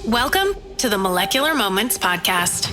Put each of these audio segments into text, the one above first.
Welcome to the Molecular Moments Podcast.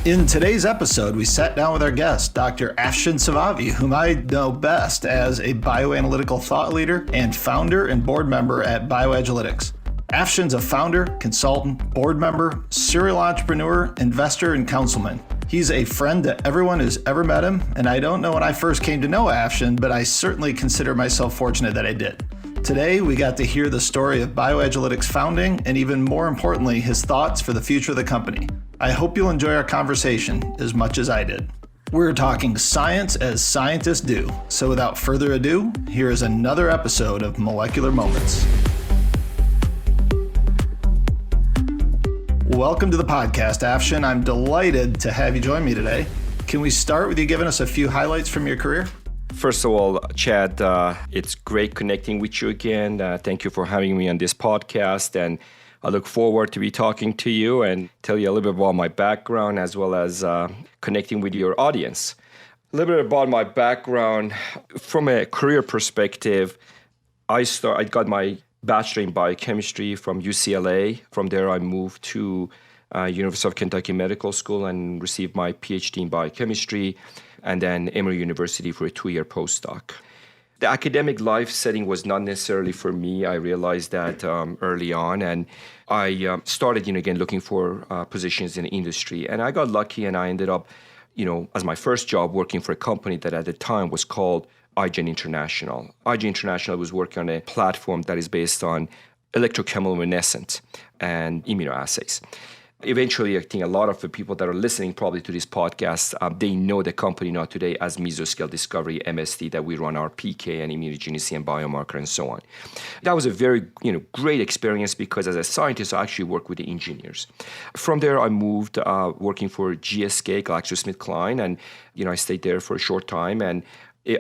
In today's episode, we sat down with our guest, Dr. Afshin Safavi, whom I know best as a bioanalytical thought leader and founder and board member at BioAgilytix. Afshin's a founder, consultant, board member, serial entrepreneur, investor, and councilman. He's a friend to everyone who's ever met him, and I don't know when I first came to know Afshin, but I certainly consider myself fortunate that I did. Today, we got to hear the story of BioAgilytix founding and even more importantly, his thoughts for the future of the company. I hope you'll enjoy our conversation as much as I did. We're talking science as scientists do. So without further ado, here is another episode of Molecular Moments. Welcome to the podcast, Afshin. I'm delighted to have you join me today. Can we start with you giving us a few highlights from your career? First of all, Chad, it's great connecting with you again. Thank you for having me on this podcast, and I look forward to be talking to you and tell you a little bit about my background as well as connecting with your audience. A little bit about my background. From a career perspective, I got my bachelor in biochemistry from UCLA. From there, I moved to University of Kentucky Medical School and received my PhD in biochemistry, and then Emory University for a 2-year postdoc. The academic life setting was not necessarily for me. I realized that early on, and I started, again, looking for positions in the industry. And I got lucky, and I ended up, as my first job, working for a company that at the time was called IGN International. IGN International was working on a platform that is based on electrochemiluminescent and immunoassays. Eventually, I think a lot of the people that are listening probably to this podcast, they know the company now today as Mesoscale Discovery, MSD, that we run our PK and immunogenicity and biomarker and so on. That was a very great experience because as a scientist, I actually worked with the engineers. From there, I moved working for GSK, GlaxoSmithKline, and I stayed there for a short time, and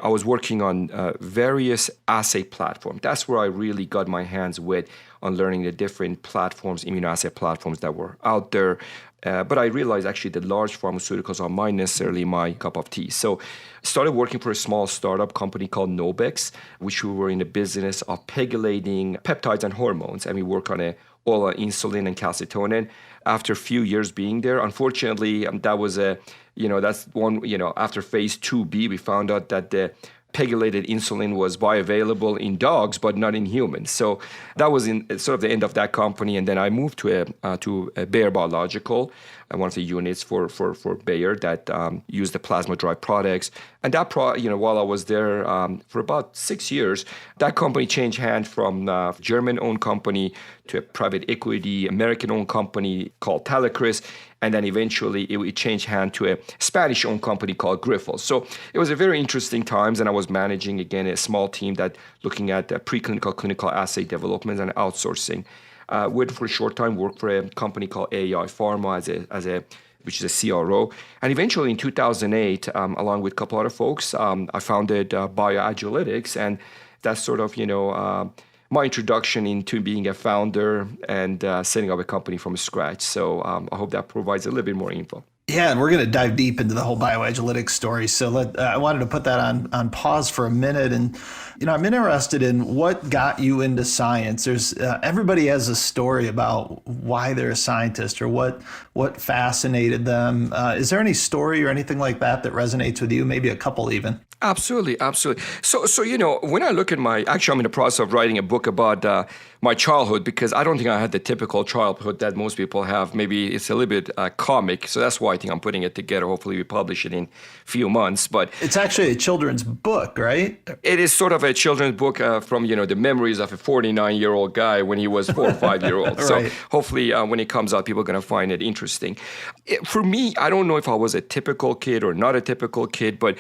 I was working on various assay platforms. That's where I really got my hands wet on learning the different platforms, immunoassay platforms that were out there. But I realized actually that large pharmaceuticals are not necessarily my cup of tea. So I started working for a small startup company called Nobex, which we were in the business of pegylating peptides and hormones. And we work on oral insulin and calcitonin. After a few years being there, unfortunately, that was that's one, after phase 2B, we found out that the pegylated insulin was bioavailable in dogs, but not in humans. So that was in sort of the end of that company. And then I moved to a Bayer Biological, one of the units for Bayer that used the plasma-derived products. And that, while I was there for about 6 years, that company changed hands from a German-owned company to a private equity American-owned company called Talecris. And then eventually it changed hand to a Spanish-owned company called Grifols. So it was a very interesting times, and I was managing, again, a small team that looking at preclinical, clinical assay development and outsourcing. Went for a short time, worked for a company called AI Pharma which is a CRO. And eventually in 2008, along with a couple other folks, I founded BioAgilytix, and that's sort of, my introduction into being a founder and setting up a company from scratch. So I hope that provides a little bit more info. Yeah, and we're going to dive deep into the whole BioAgilytix story. So I wanted to put that on pause for a minute. And, I'm interested in what got you into science. There's everybody has a story about why they're a scientist or what fascinated them. Is there any story or anything like that resonates with you? Maybe a couple even. Absolutely. So when I look at actually I'm in the process of writing a book about my childhood, because I don't think I had the typical childhood that most people have. Maybe it's a little bit comic. So that's why I think I'm putting it together. Hopefully we publish it in a few months. But it's actually a children's book, right? It is sort of a children's book from, the memories of a 49-year-old guy when he was 4 or 5-year-old. So Right. Hopefully when it comes out, people are going to find it interesting. For me, I don't know if I was a typical kid or not a typical kid, but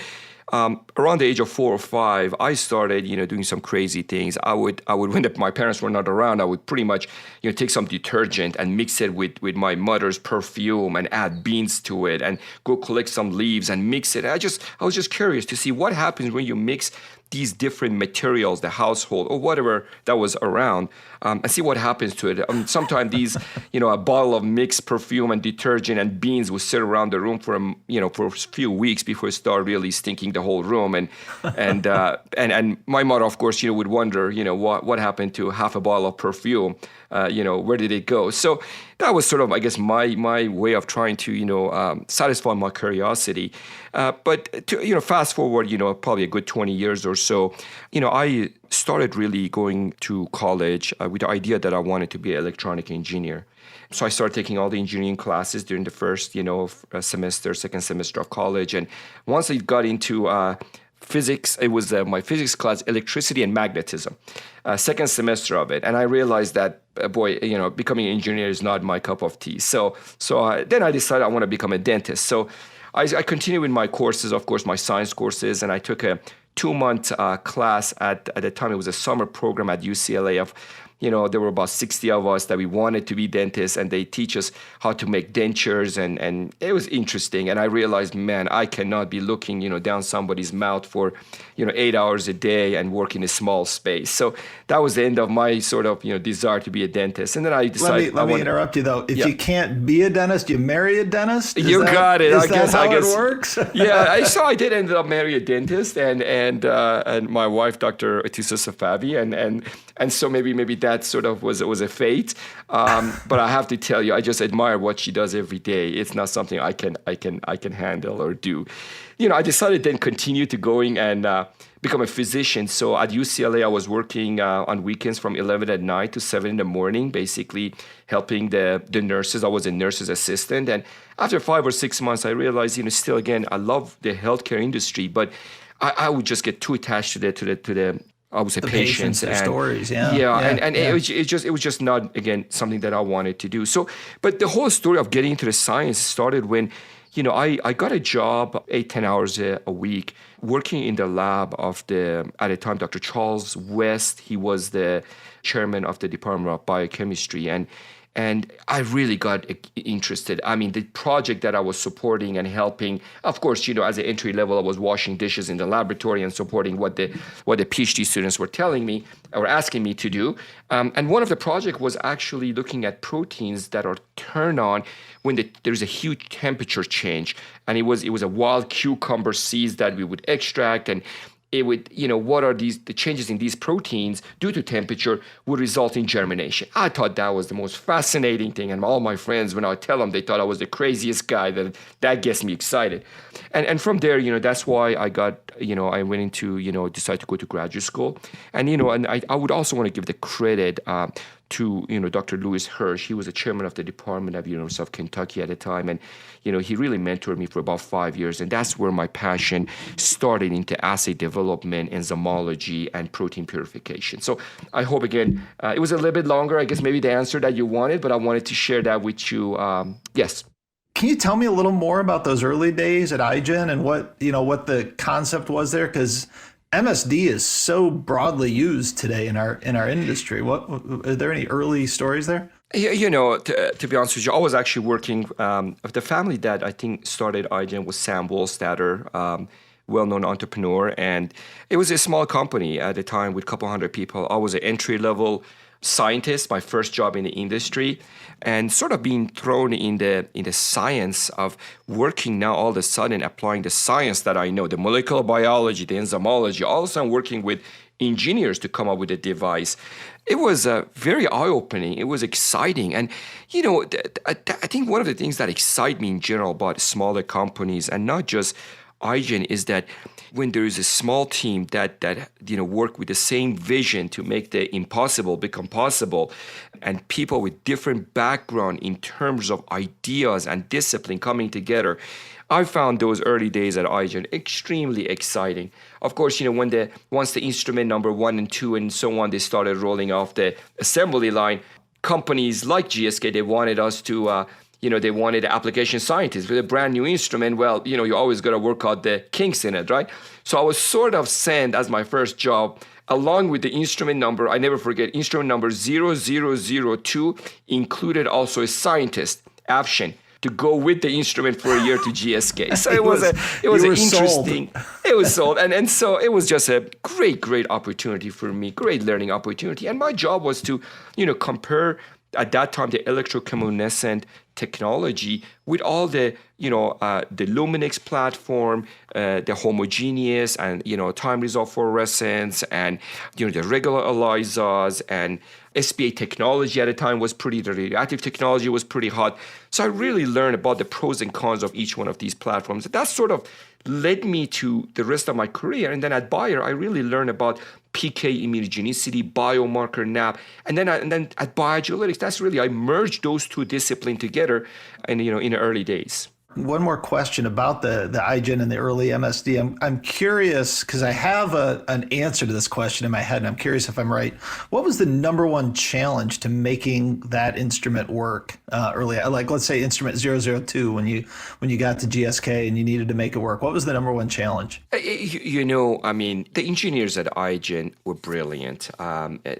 around the age of 4 or 5, I started, doing some crazy things. I would when my parents were not around, I would pretty much, take some detergent and mix it with my mother's perfume and add beans to it and go collect some leaves and mix it. I was just curious to see what happens when you mix these different materials, the household or whatever that was around, and see what happens to it. Sometimes these, a bottle of mixed perfume and detergent and beans would sit around the room for a few weeks before it started really stinking the whole room. And my mother, of course, would wonder, what happened to half a bottle of perfume? Where did it go? So that was sort of, I guess, my way of trying to, satisfy my curiosity. But to, fast forward, probably a good 20 years or so, I started really going to college with the idea that I wanted to be an electronic engineer. So I started taking all the engineering classes during the first, second semester of college. And once I got into physics, it was my physics class, electricity and magnetism, second semester of it. And I realized that, becoming an engineer is not my cup of tea. So then I decided I want to become a dentist. So I continued with my courses, of course, my science courses, and I took a 2-month class at the time. It was a summer program at UCLA of, there were about 60 of us that we wanted to be dentists, and they teach us how to make dentures, and it was interesting. And I realized, man, I cannot be looking, down somebody's mouth for, 8 hours a day and work in a small space. So that was the end of my sort of, desire to be a dentist. And then I decided. Let me interrupt you though. If you can't be a dentist, you marry a dentist. Got it. I guess it works. Yeah, I did end up marrying a dentist, and my wife, Dr. Afshin Safavi, and so maybe that sort of was a fate. But I have to tell you, I just admire what she does every day. It's not something I can handle or do. I decided then continue to going and become a physician. So at UCLA, I was working on weekends from 11 at night to 7 in the morning, basically helping the nurses. I was a nurse's assistant. And after 5 or 6 months, I realized, still, again, I love the healthcare industry, but I would just get too attached to the I would say patients and stories, it was just not, again, something that I wanted to do. So, but the whole story of getting into the science started when, I got a job 8-10 hours a week working in the lab of at the time, Dr. Charles West. He was the chairman of the Department of Biochemistry, and I really got interested. I mean, the project that I was supporting and helping, of course, as an entry level, I was washing dishes in the laboratory and supporting what the PhD students were telling me or asking me to do. And one of the projects was actually looking at proteins that are turned on when there's a huge temperature change. And it was a wild cucumber seeds that we would extract, and it would, what are the changes in these proteins due to temperature would result in germination. I thought that was the most fascinating thing. And all my friends, when I tell them, they thought I was the craziest guy. That gets me excited. And from there, that's why I got, I went into, decided to go to graduate school. And, and I would also want to give the credit to, Dr. Lewis Hirsch. He was the chairman of the Department of University of Kentucky at the time. And, he really mentored me for about 5 years. And that's where my passion started into assay development, enzymology, and protein purification. So I hope, again, it was a little bit longer, I guess maybe the answer that you wanted, but I wanted to share that with you. Yes. Can you tell me a little more about those early days at iGen and what the concept was there? Because MSD is so broadly used today in our industry. Are there any early stories there? Yeah, to be honest with you, I was actually working with the family that I think started iGen was Sam Wohlstatter, well-known entrepreneur, and it was a small company at the time with a couple hundred people. I was an entry-level scientist, my first job in the industry, and sort of being thrown in the science of working now all of a sudden applying the science that I know, the molecular biology, the enzymology, all of a sudden working with engineers to come up with a device. It was very eye-opening. It was exciting. And, I think one of the things that excite me in general about smaller companies, and not just iGen, is that when there is a small team that work with the same vision to make the impossible become possible, and people with different background in terms of ideas and discipline coming together, I found those early days at iGen extremely exciting. Of course, once the instrument number 1 and 2 and so on, they started rolling off the assembly line, companies like GSK, they wanted us to they wanted application scientists with a brand new instrument. Well, you always got to work out the kinks in it, right? So I was sort of sent as my first job, along with the instrument number, I never forget, instrument number 0002 included also a scientist, Afshin, to go with the instrument for a year to GSK. So it was an interesting. Sold. It was sold, and so it was just a great opportunity for me, great learning opportunity. And my job was to, compare at that time the electroluminescent technology with all the the Luminix platform, the homogeneous and time resolved fluorescence, and the regular ELISAs, and SPA technology at the time was the radioactive technology was pretty hot. So I really learned about the pros and cons of each one of these platforms. That sort of led me to the rest of my career. And then at Bayer, I really learned about PK immunogenicity, biomarker NAP, and then at BioAgilytix, that's really, I merged those two disciplines together, and in the early days. One more question about the iGen and the early MSD. I'm curious because I have an answer to this question in my head, and I'm curious if I'm right. What was the number one challenge to making that instrument work early? Like, let's say instrument 002 when you got to GSK and you needed to make it work. What was the number one challenge? The engineers at iGen were brilliant.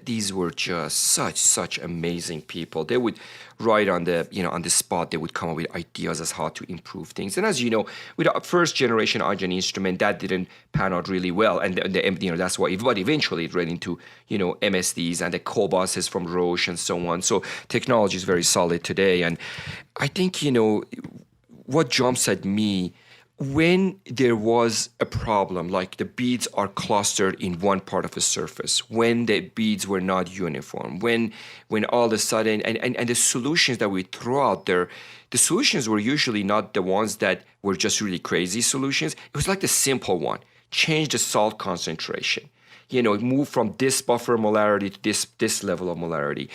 These were just such amazing people. They would right on the spot, they would come up with ideas as how to improve things. And as you know, with our first generation iGen instrument, that didn't pan out really well. And that's why, but eventually it ran into, MSDs and the Cobas from Roche and so on. So technology is very solid today. And I think, what jumps at me, when there was a problem, like the beads are clustered in one part of the surface, when the beads were not uniform, when all of a sudden, and the solutions that we throw out there, the solutions were usually not the ones that were just really crazy solutions. It was like the simple one. Change the salt concentration. Move from this buffer molarity to this level of molarity.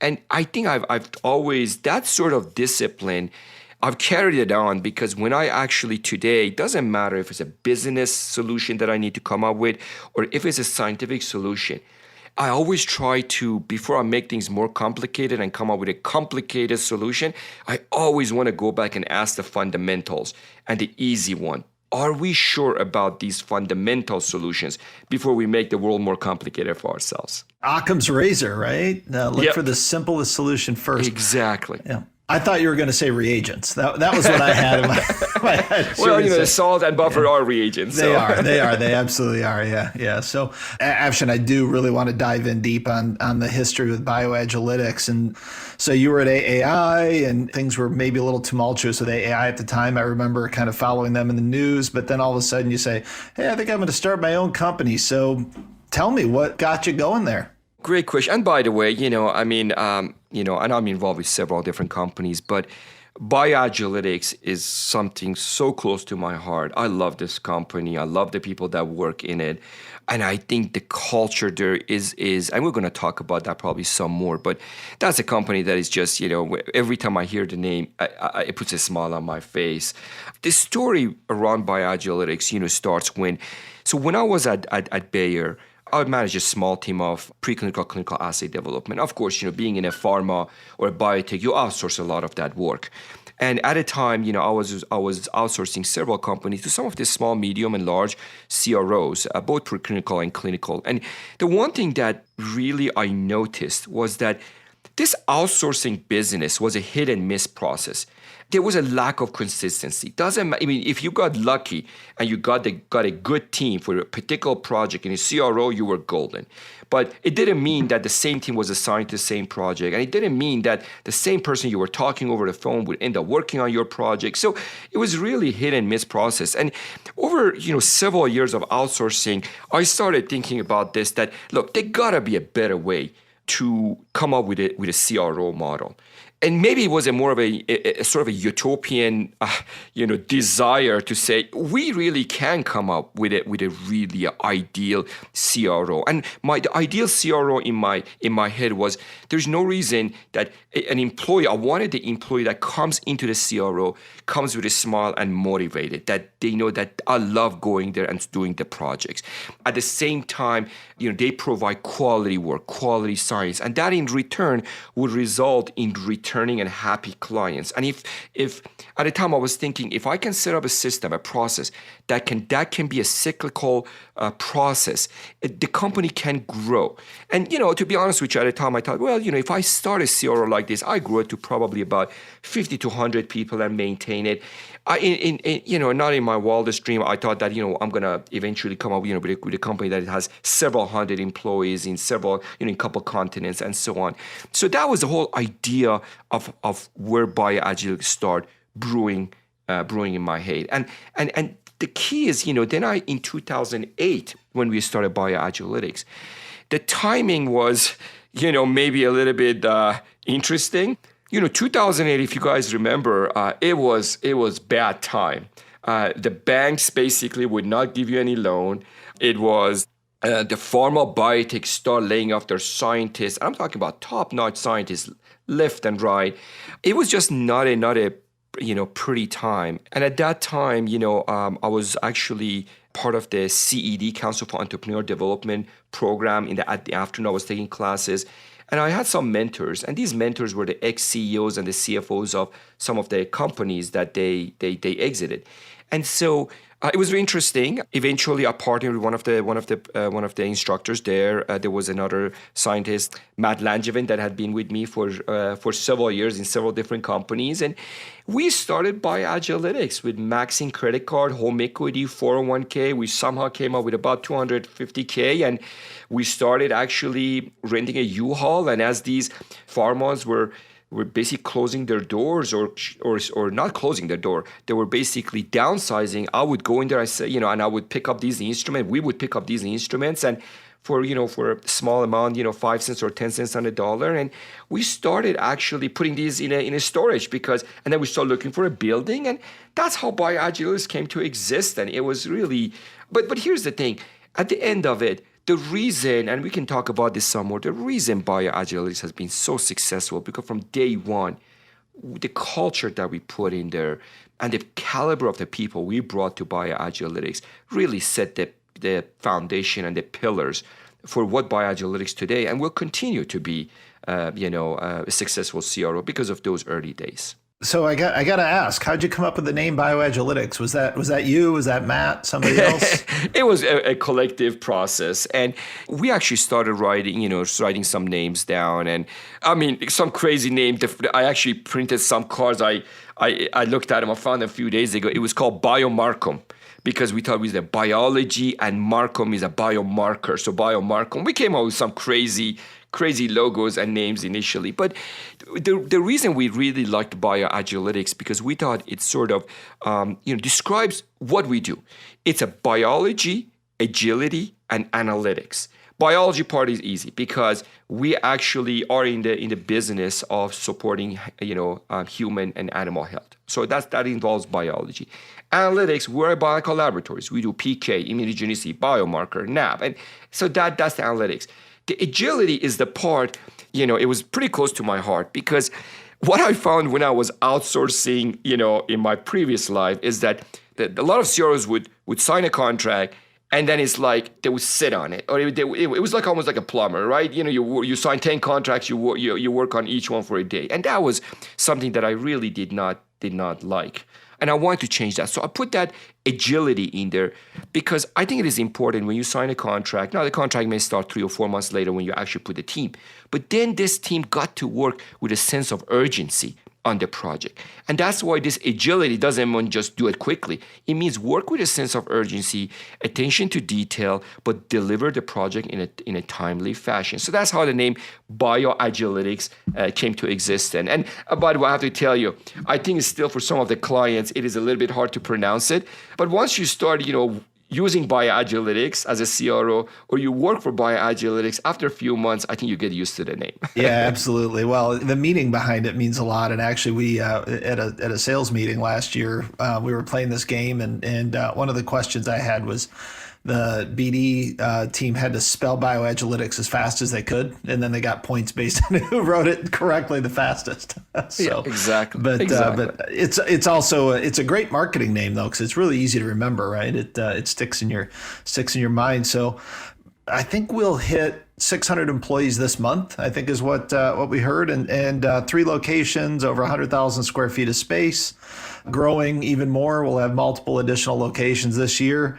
And I think I've always, that sort of discipline, I've carried it on, because when I actually today, it doesn't matter if it's a business solution that I need to come up with or if it's a scientific solution, I always try to, before I make things more complicated and come up with a complicated solution, I always want to go back and ask the fundamentals. And the easy one, are we sure about these fundamental solutions before we make the world more complicated for ourselves? Occam's razor, right? Look for the simplest solution first. Exactly. Yeah. I thought you were going to say reagents. That was what I had in my head. Well, the salt and buffer are reagents. They are. They absolutely are. Yeah. So, Afshin, I do really want to dive in deep on the history with BioAgilytix. And so you were at AAI, and things were maybe a little tumultuous with AAI at the time. I remember kind of following them in the news, but then all of a sudden you say, hey, I think I'm going to start my own company. So tell me, what got you going there? Great question. And by the way, and I'm involved with several different companies, but BioAgilytix is something so close to my heart. I love this company. I love the people that work in it. And I think the culture there is, and we're going to talk about that probably some more, but that's a company that is just, every time I hear the name, it puts a smile on my face. The story around BioAgilytix, starts when I was at Bayer, I would manage a small team of preclinical, clinical assay development. Of course, being in a pharma or a biotech, you outsource a lot of that work. And at a time, I was outsourcing several companies to some of the small, medium, and large CROs, both preclinical and clinical. And the one thing that really I noticed was that this outsourcing business was a hit and miss process. There was a lack of consistency. If you got lucky and you got a good team for a particular project in a CRO, you were golden. But it didn't mean that the same team was assigned to the same project, and it didn't mean that the same person you were talking over the phone would end up working on your project. So it was really hit and miss process. And over several years of outsourcing, I started thinking about this. That look, there gotta be a better way to come up with a CRO model. And maybe it was more of a sort of a utopian, desire to say we really can come up with a really ideal CRO. And the ideal CRO in my head was there's no reason that an employee. I wanted the employee that comes into the CRO comes with a smile and motivated, that they know that I love going there and doing the projects. At the same time, they provide quality work, quality science, and that in return would result in returning and happy clients. And if at the time I was thinking, if I can set up a system, a process that can be a cyclical process, the company can grow. And to be honest with you, at the time I thought, well, if I start a CRO like this, I grow it to probably about 50 to 100 people and maintain it. Not in my wildest dream, I thought that I'm gonna eventually come up with a company that has several hundred employees in several in a couple continents and so on. So that was the whole idea of where BioAgilytix started brewing in my head. And the key is then in 2008 when we started BioAgilytix, the timing was maybe a little bit interesting. 2008, if you guys remember, it was bad time. The banks basically would not give you any loan. It was the pharma biotech start laying off their scientists. I'm talking about top-notch scientists left and right. It was just not a pretty time. And at that time, I was actually part of the CED, Council for Entrepreneur Development program. At the afternoon, I was taking classes. And I had some mentors, and these mentors were the ex-CEOs and the CFOs of some of the companies that they exited. And so it was very interesting. Eventually, I partnered with one of the instructors there. There was another scientist, Matt Langevin, that had been with me for several years in several different companies, and we started BioAgilytix with maxing credit card, home equity, 401k. We somehow came up with about $250K, and we started actually renting a U-Haul. And as these pharmas were basically closing their doors or not closing their door, they were basically downsizing. I would go in there, and I would pick up these instruments. We would pick up these instruments, and for a small amount, 5 cents or 10 cents on the dollar. And we started actually putting these in a storage and then we started looking for a building, and that's how BioAgilytix came to exist. And it was really, but here's the thing, at the end of it, the reason, and we can talk about this some more, the reason BioAgilytix has been so successful, because from day one, the culture that we put in there and the caliber of the people we brought to BioAgilytix really set the foundation and the pillars for what BioAgilytix today and will continue to be, a successful CRO because of those early days. So I got to ask, how'd you come up with the name BioAgilytix? Was that you? Was that Matt? Somebody else? It was a collective process, and we actually started writing some names down, and I mean some crazy name. I actually printed some cards. I looked at them. I found them a few days ago. It was called BioMarcum, because we thought it was a biology and Marcum is a biomarker. So BioMarcum. We came up with some crazy logos and names initially. But the reason we really liked BioAgilytix, because we thought it sort of describes what we do. It's a biology, agility, and analytics. Biology part is easy because we actually are in the business of supporting human and animal health. So that involves biology. Analytics, we're biological laboratories. We do PK, immunogenicity, biomarker, NAB, and so that's the analytics. The agility is the part, it was pretty close to my heart, because what I found when I was outsourcing, in my previous life is that a lot of CROs would sign a contract, and then it's like they would sit on it, or it was like almost like a plumber, right? You sign 10 contracts, you work on each one for a day, and that was something that I really did not like. And I wanted to change that. So I put that agility in there because I think it is important when you sign a contract. Now, the contract may start 3 or 4 months later when you actually put the team. But then this team got to work with a sense of urgency on the project. And that's why this agility doesn't mean just do it quickly. It means work with a sense of urgency, attention to detail, but deliver the project in a timely fashion. So that's how the name BioAgilytix came to exist. And by the way, I have to tell you, I think it's still for some of the clients, it is a little bit hard to pronounce it. But once you start, using BioAgilytix as a CRO, or you work for BioAgilytix, after a few months, I think you get used to the name. Yeah, absolutely. Well, the meaning behind it means a lot. And actually, we at a sales meeting last year, we were playing this game, and one of the questions I had was the BD team had to spell BioAgilytix as fast as they could, and then they got points based on who wrote it correctly the fastest. So, yeah, exactly. But exactly. But it's also it's a great marketing name though, because it's really easy to remember, right? It sticks in your mind. So I think we'll hit 600 employees this month, I think is what we heard, and 3 locations, over 100,000 square feet of space, growing even more. We'll have multiple additional locations this year.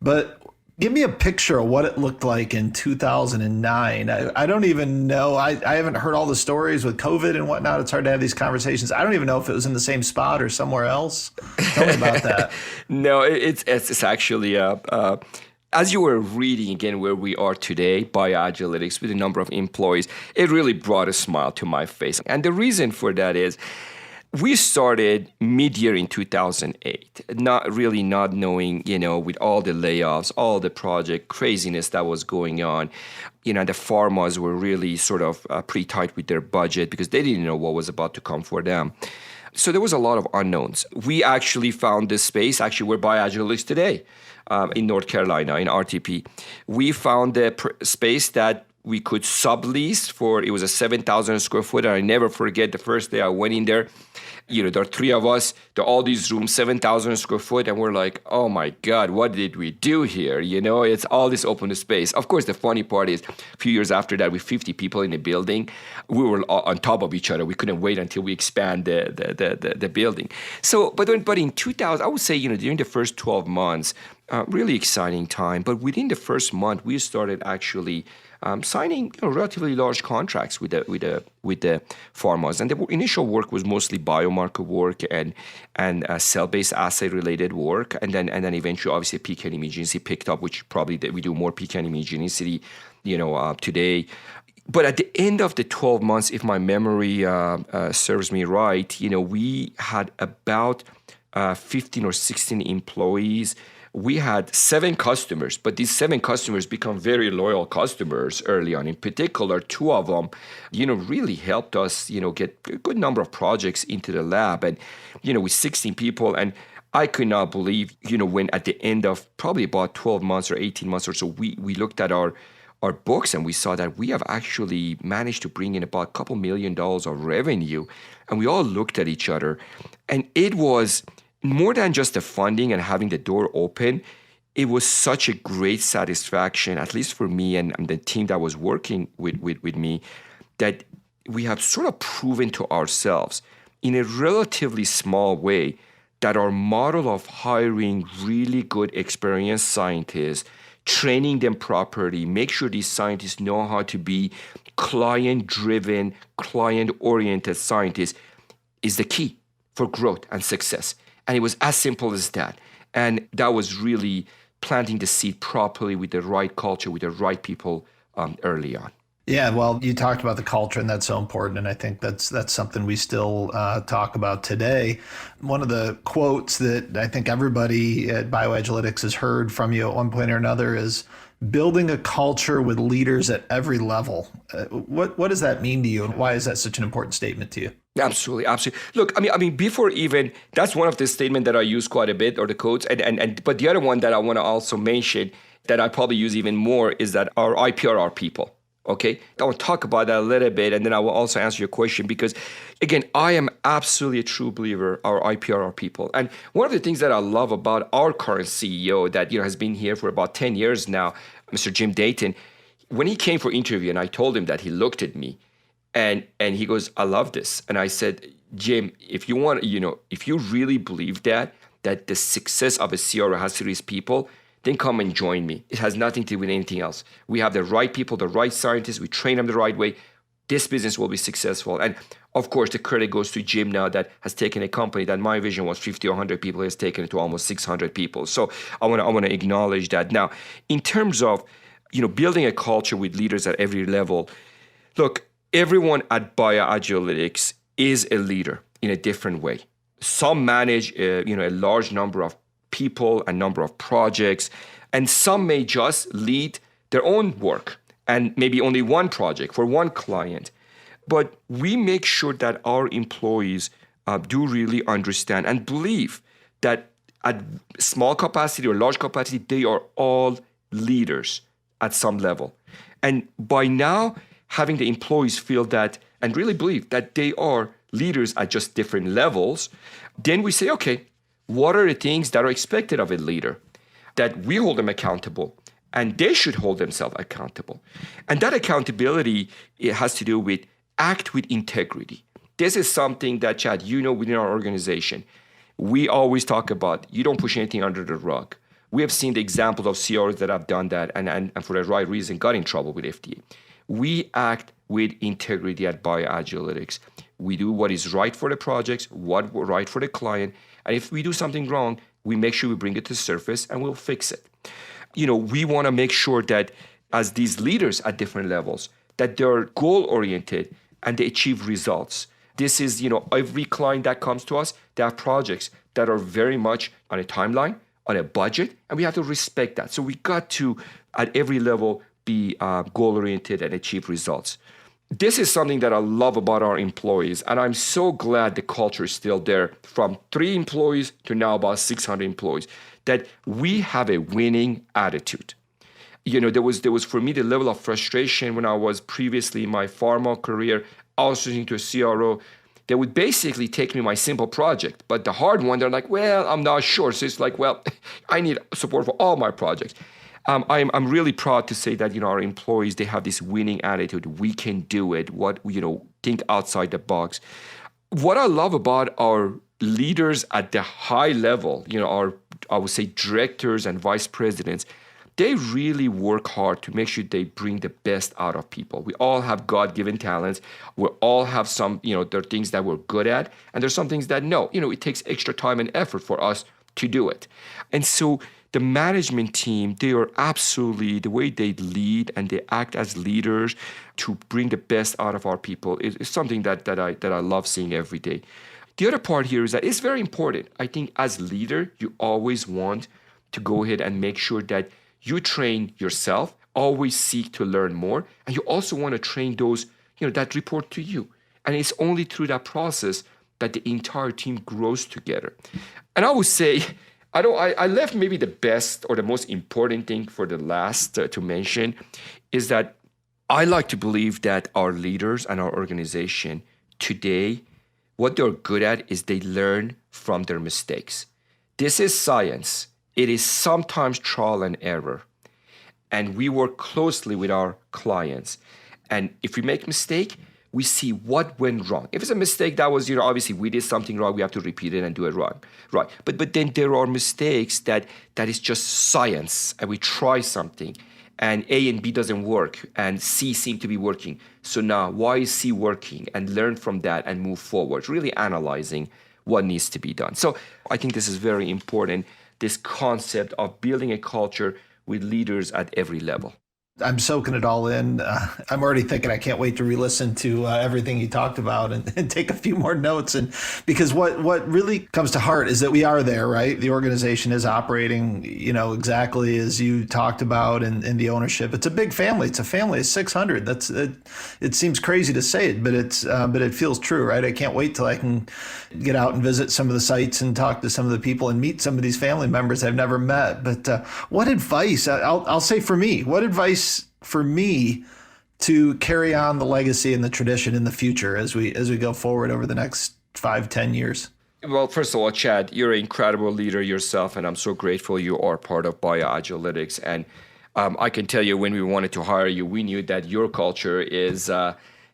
But give me a picture of what it looked like in 2009. I don't even know. I haven't heard all the stories with COVID and whatnot. It's hard to have these conversations. I don't even know if it was in the same spot or somewhere else. Tell me about that. No, it's actually as you were reading again where we are today, BioAgilytix, with a number of employees, it really brought a smile to my face. And the reason for that is we started mid-year in 2008, not knowing, with all the layoffs, all the project craziness that was going on. The pharmas were really sort of pretty tight with their budget because they didn't know what was about to come for them. So there was a lot of unknowns. We actually found this space, where BioAgilytix today, in North Carolina, in RTP. We found a space that we could sublease for, it was a 7,000 square foot. And I never forget the first day I went in there. There are 3 of us, there are all these rooms, 7,000 square foot. And we're like, oh my God, what did we do here? It's all this open space. Of course, the funny part is a few years after that, with 50 people in the building, we were on top of each other. We couldn't wait until we expand the building. So, but in 2000, I would say, during the first 12 months, really exciting time. But within the first month, we started actually signing relatively large contracts with the pharmas, and the initial work was mostly biomarker work and cell-based assay related work, and then eventually obviously PK immunogenicity picked up, which probably we do more PK immunogenicity today. But at the end of the 12 months, if my memory serves me right, we had about 15 or 16 employees. We had 7 customers, but these 7 customers become very loyal customers early on. In particular, 2 of them, really helped us, get a good number of projects into the lab. And, with 16 people, and I could not believe, when at the end of probably about 12 months or 18 months or so, we looked at our books and we saw that we have actually managed to bring in about $2 million of revenue. And we all looked at each other, and it was more than just the funding and having the door open. It was such a great satisfaction, at least for me and the team that was working with me, that we have sort of proven to ourselves in a relatively small way that our model of hiring really good experienced scientists, training them properly, make sure these scientists know how to be client-driven, client-oriented scientists is the key for growth and success. And it was as simple as that. And that was really planting the seed properly with the right culture, with the right people early on. Yeah, well, you talked about the culture, and that's so important. And I think that's something we still talk about today. One of the quotes that I think everybody at BioAgilytix has heard from you at one point or another is building a culture with leaders at every level. What does that mean to you, and why is that such an important statement to you? Absolutely. Look, I mean, before even, that's one of the statements that I use quite a bit, or the quotes. But the other one that I want to also mention that I probably use even more is that our IPR are people. Okay, I will talk about that a little bit, and then I will also answer your question because, again, I am absolutely a true believer our IPR are people. And one of the things that I love about our current CEO that has been here for about 10 years now, Mr. Jim Dayton, when he came for interview and I told him that, he looked at me and he goes, I love this. And I said, Jim, if you want, if you really believe that the success of a CRO has to do with people, then come and join me. It has nothing to do with anything else. We have the right people, the right scientists. We train them the right way. This business will be successful. And of course, the credit goes to Jim now that has taken a company that my vision was 50 or 100 people, has taken it to almost 600 people. So I want to acknowledge that. Now, in terms of building a culture with leaders at every level, look, everyone at BioAgilytix is a leader in a different way. Some manage a large number of people, a number of projects, and some may just lead their own work and maybe only one project for one client. But we make sure that our employees do really understand and believe that at small capacity or large capacity, they are all leaders at some level. And by now, having the employees feel that and really believe that they are leaders at just different levels, then we say, okay, what are the things that are expected of a leader? That we hold them accountable. and they should hold themselves accountable. And that accountability, it has to do with act with integrity. This is something that, Chad, within our organization, we always talk about. You don't push anything under the rug. We have seen the examples of CROs that have done that and for the right reason got in trouble with FDA. We act with integrity at BioAgilytix. We do what is right for the projects, what right for the client. And if we do something wrong, we make sure we bring it to the surface and we'll fix it. We want to make sure that as these leaders at different levels, that they're goal-oriented and they achieve results. This is, every client that comes to us, they have projects that are very much on a timeline, on a budget, and we have to respect that. So we got to, at every level, be goal-oriented and achieve results. This is something that I love about our employees, and I'm so glad the culture is still there from 3 employees to now about 600 employees, that we have a winning attitude. There was for me the level of frustration when I was previously in my pharma career, outsourcing to a CRO. They would basically take me my simple project, but the hard one, they're like, well, I'm not sure. So it's like, well, I need support for all my projects. I'm really proud to say that, our employees, they have this winning attitude. We can do it. Think outside the box. What I love about our leaders at the high level, I would say directors and vice presidents, they really work hard to make sure they bring the best out of people. We all have God-given talents. We all have some, there are things that we're good at, and there's some things that no. It takes extra time and effort for us to do it. And so the management team, they are absolutely, the way they lead and they act as leaders to bring the best out of our people is something that I love seeing every day. The other part here is that it's very important. I think as leader, you always want to go ahead and make sure that you train yourself, always seek to learn more, and you also want to train those, that report to you. And it's only through that process that the entire team grows together. And I would say, I left maybe the best or the most important thing for the last to mention is that I like to believe that our leaders and our organization today, what they're good at is they learn from their mistakes. This is science. It is sometimes trial and error. And we work closely with our clients. And if we make a mistake, we see what went wrong. If it's a mistake that was, obviously we did something wrong, we have to repeat it and do it wrong. Right. But then there are mistakes that is just science, and we try something and A and B doesn't work and C seem to be working. So now why is C working? And learn from that and move forward, really analyzing what needs to be done. So I think this is very important, this concept of building a culture with leaders at every level. I'm soaking it all in. I'm already thinking I can't wait to re-listen to everything you talked about and take a few more notes. And because what really comes to heart is that we are there, right? The organization is operating, exactly as you talked about, and the ownership. It's a big family. It's a family of 600. It seems crazy to say it, but it feels true, right? I can't wait till I can get out and visit some of the sites and talk to some of the people and meet some of these family members I've never met. But what advice? I'll say for me, what advice for me to carry on the legacy and the tradition in the future as we go forward over the next 5-10 years? Well, first of all, Chad, you're an incredible leader yourself, and I'm so grateful you are part of BioAgilytix. And I can tell you, when we wanted to hire you, we knew that your culture is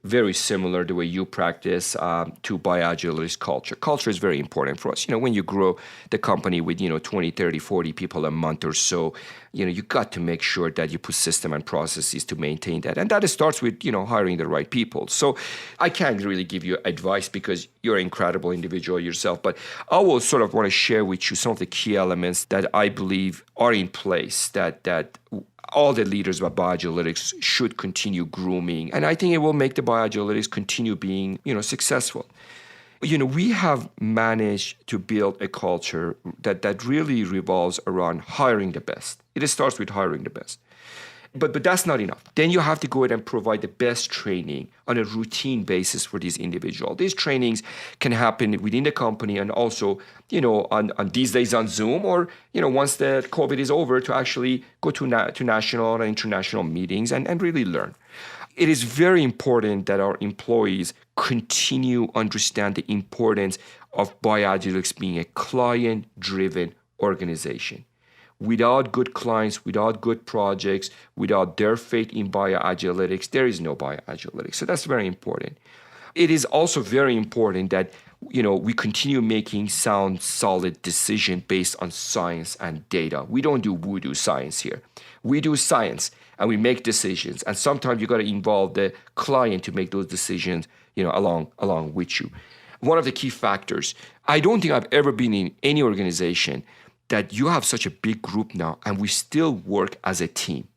very similar the way you practice to BioAgilytix culture. Culture is very important for us. When you grow the company with, 20, 30, 40 people a month or so, you got to make sure that you put system and processes to maintain that. And that starts with, hiring the right people. So I can't really give you advice because you're an incredible individual yourself, but I will sort of want to share with you some of the key elements that I believe are in place that all the leaders of BioAgilytix should continue grooming. And I think it will make the BioAgilytix continue being, successful. We have managed to build a culture that really revolves around hiring the best. It starts with hiring the best. But that's not enough. Then you have to go ahead and provide the best training on a routine basis for these individuals. These trainings can happen within the company and also, on these days on Zoom or, once the COVID is over, to actually go to national and international meetings and really learn. It is very important that our employees continue to understand the importance of BioAgilytix being a client-driven organization. Without good clients, without good projects, without their faith in BioAgilytix, there is no BioAgilytix. So that's very important. It is also very important that we continue making sound, solid decisions based on science and data. We don't do voodoo science here. We do science and we make decisions. And sometimes you got to involve the client to make those decisions, along with you. One of the key factors, I don't think I've ever been in any organization that you have such a big group now and we still work as a team.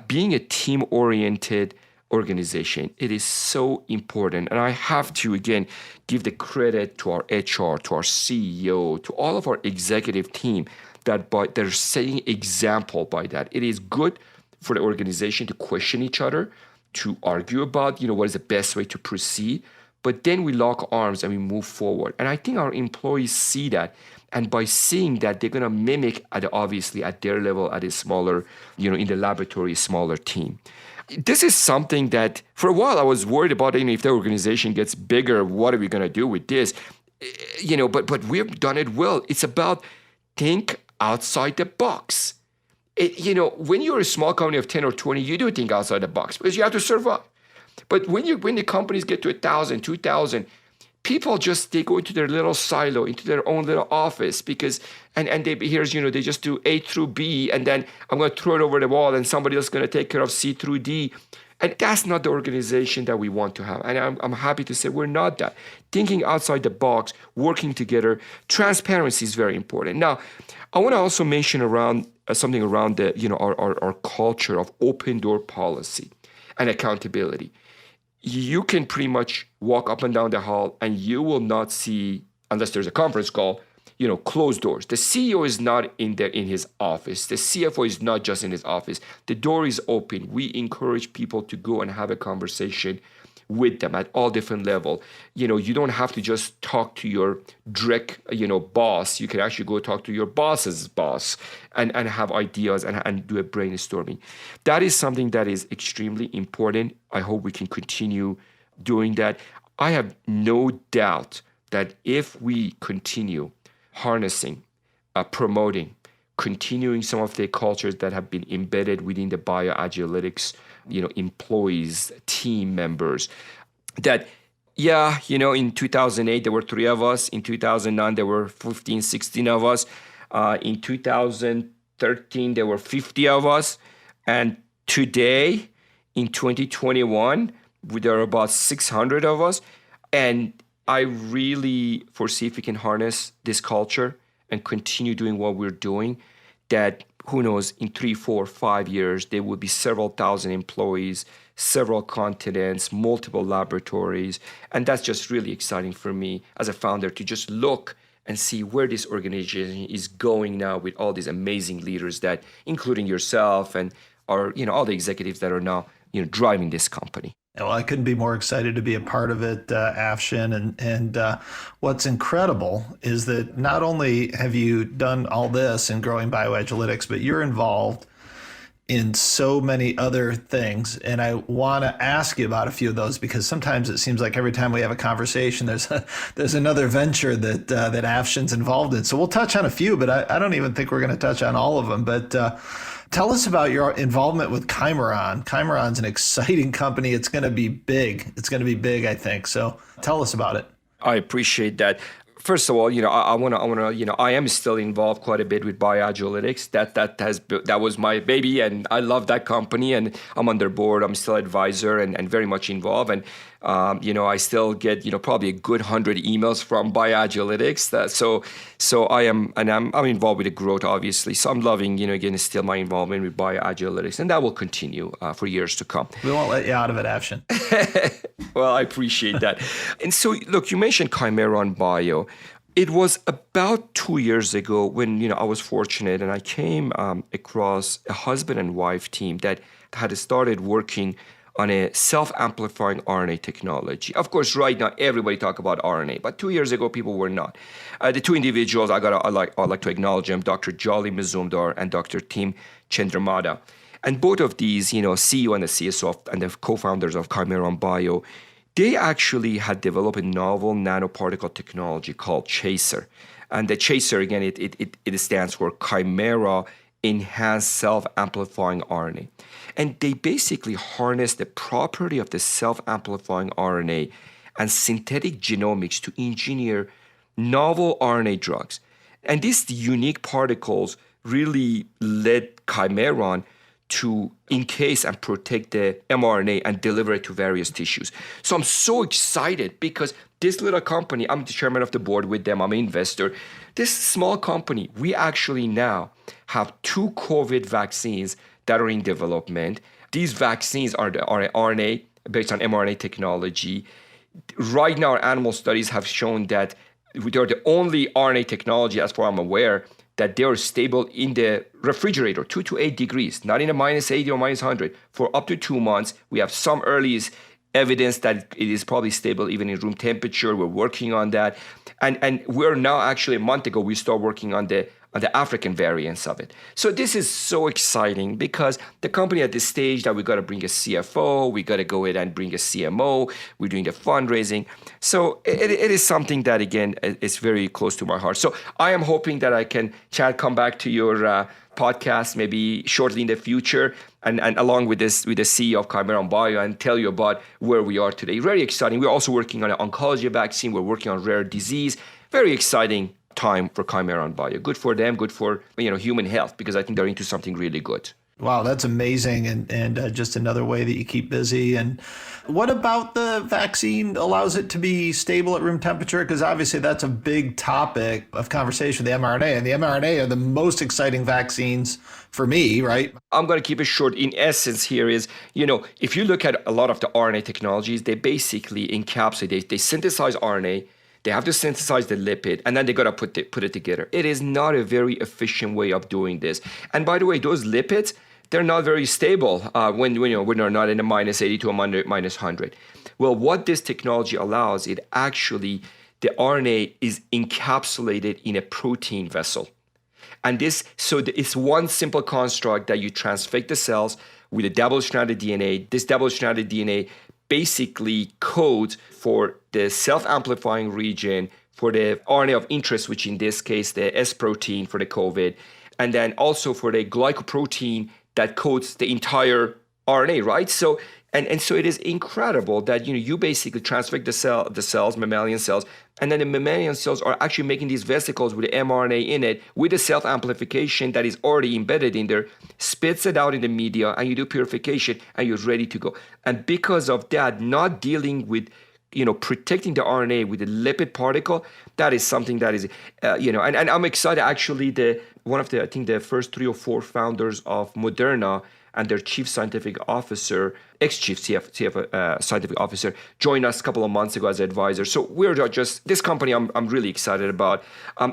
Being a team-oriented organization, it is so important. And I have to, again, give the credit to our HR, to our CEO, to all of our executive team that they're setting example by that. It is good for the organization to question each other, to argue about, what is the best way to proceed. But then we lock arms and we move forward. And I think our employees see that. And by seeing that, they're going to mimic, obviously, at their level, at a smaller, in the laboratory, smaller team. This is something that, for a while, I was worried about, if the organization gets bigger, what are we going to do with this? But we've done it well. It's about think outside the box. When you're a small company of 10 or 20, you do think outside the box because you have to survive. But when the companies get to 1,000, 2,000, people they go into their little silo, into their own little office because, and they just do A through B, and then I'm going to throw it over the wall and somebody else is going to take care of C through D. And that's not the organization that we want to have. And I'm happy to say we're not that. Thinking outside the box, working together, transparency is very important. Now, I want to also mention something around our culture of open door policy and accountability. You can pretty much walk up and down the hall and you will not see, unless there's a conference call, closed doors. The CEO is not in his office. The CFO is not just in his office. The door is open. We encourage people to go and have a conversation with them at all different levels. You don't have to just talk to your direct, boss. You can actually go talk to your boss's boss and have ideas and do a brainstorming. That is something that is extremely important. I hope we can continue doing that. I have no doubt that if we continue harnessing, promoting, continuing some of the cultures that have been embedded within the BioAgilytix, employees, team members, that, in 2008, there were 3 of us. In 2009, there were 15, 16 of us. In 2013, there were 50 of us. And today, in 2021, there are about 600 of us. And I really foresee if we can harness this culture and continue doing what we're doing, that who knows, in 3, 4, 5 years, there will be several thousand employees, several continents, multiple laboratories. And that's just really exciting for me as a founder to just look and see where this organization is going now with all these amazing leaders that, including yourself and all the executives that are now, driving this company. Well, I couldn't be more excited to be a part of it, Afshin. And what's incredible is that not only have you done all this in growing BioAgilytix, but you're involved in so many other things. And I want to ask you about a few of those because sometimes it seems like every time we have a conversation, there's another venture that Afshin's involved in. So we'll touch on a few, but I don't even think we're going to touch on all of them. But tell us about your involvement with Chimeron. Chimeron's an exciting company. It's going to be big. It's going to be big, I think. So tell us about it. I appreciate that. First of all, I am still involved quite a bit with BioAgilytix. That was my baby, and I love that company. And I'm on their board. I'm still advisor and very much involved. And I still get probably a good 100 emails from BioAgilytix. So I am, and I'm involved with the growth, obviously. So I'm loving again still my involvement with BioAgilytix, and that will continue for years to come. We won't let you out of it, Afshin. Well, I appreciate that. And so, look, you mentioned Chimeron Bio. It was about 2 years ago when, I was fortunate and I came across a husband and wife team that had started working on a self-amplifying RNA technology. Of course, right now, everybody talk about RNA, but 2 years ago, people were not. The two individuals, I'd like to acknowledge them, Dr. Jolly Mazumdar and Dr. Tim Chandramada. And both of these, CEO and the CSO and the co-founders of Chimeron Bio, they actually had developed a novel nanoparticle technology called Chaser. And the chaser, again, it stands for Chimera Enhanced Self-Amplifying RNA. And they basically harness the property of the self-amplifying RNA and synthetic genomics to engineer novel RNA drugs. And these unique particles really led Chimeron to encase and protect the mRNA and deliver it to various tissues. So I'm so excited because this little company, I'm the chairman of the board with them, I'm an investor. This small company, we actually now have 2 COVID vaccines that are in development. These vaccines are RNA based on mRNA technology. Right now, our animal studies have shown that they're the only RNA technology, as far as I'm aware, that they are stable in the refrigerator, 2 to 8 degrees, not in a minus 80 or minus 100, for up to 2 months. We have some early evidence that it is probably stable even in room temperature. We're working on that. And we're now actually, a month ago, we started working on the African variants of it. So this is so exciting because the company at this stage that we got to bring a CFO, we got to go ahead and bring a CMO, we're doing the fundraising. So it is something that, again, is very close to my heart. So I am hoping that I can, Chad, come back to your podcast maybe shortly in the future and along with the CEO of Chimeron Bio and tell you about where we are today. Very exciting. We're also working on an oncology vaccine. We're working on rare disease. Very exciting time for Chimeron Bio. Good for them, good for human health, because I think they're into something really good. Wow, that's amazing, and just another way that you keep busy. And what about the vaccine allows it to be stable at room temperature? Because obviously that's a big topic of conversation, the mRNA. And the mRNA are the most exciting vaccines for me, right? I'm going to keep it short. In essence here is, if you look at a lot of the RNA technologies, they basically encapsulate, they synthesize RNA, they have to synthesize the lipid, and then they got to put it together. It is not a very efficient way of doing this. And by the way, those lipids, they're not very stable when they're not in a minus 80 to a minus 100. Well, what this technology allows, it actually, the RNA is encapsulated in a protein vessel. And it's one simple construct that you transfect the cells with a double-stranded DNA. This double-stranded DNA basically codes for the self-amplifying region for the RNA of interest, which in this case, the S protein for the COVID, and then also for the glycoprotein that codes the entire RNA, right? So, and so it is incredible that you basically transfect the cells, mammalian cells, and then the mammalian cells are actually making these vesicles with the mRNA in it, with the self-amplification that is already embedded in there, spits it out in the media, and you do purification, and you're ready to go. And because of that, not dealing with protecting the RNA with the lipid particle, that is something that is, and I'm excited. Actually, one of the first 3 or 4 founders of Moderna and their chief scientific officer, ex-chief scientific officer, joined us a couple of months ago as an advisor. So we're just, this company I'm really excited about.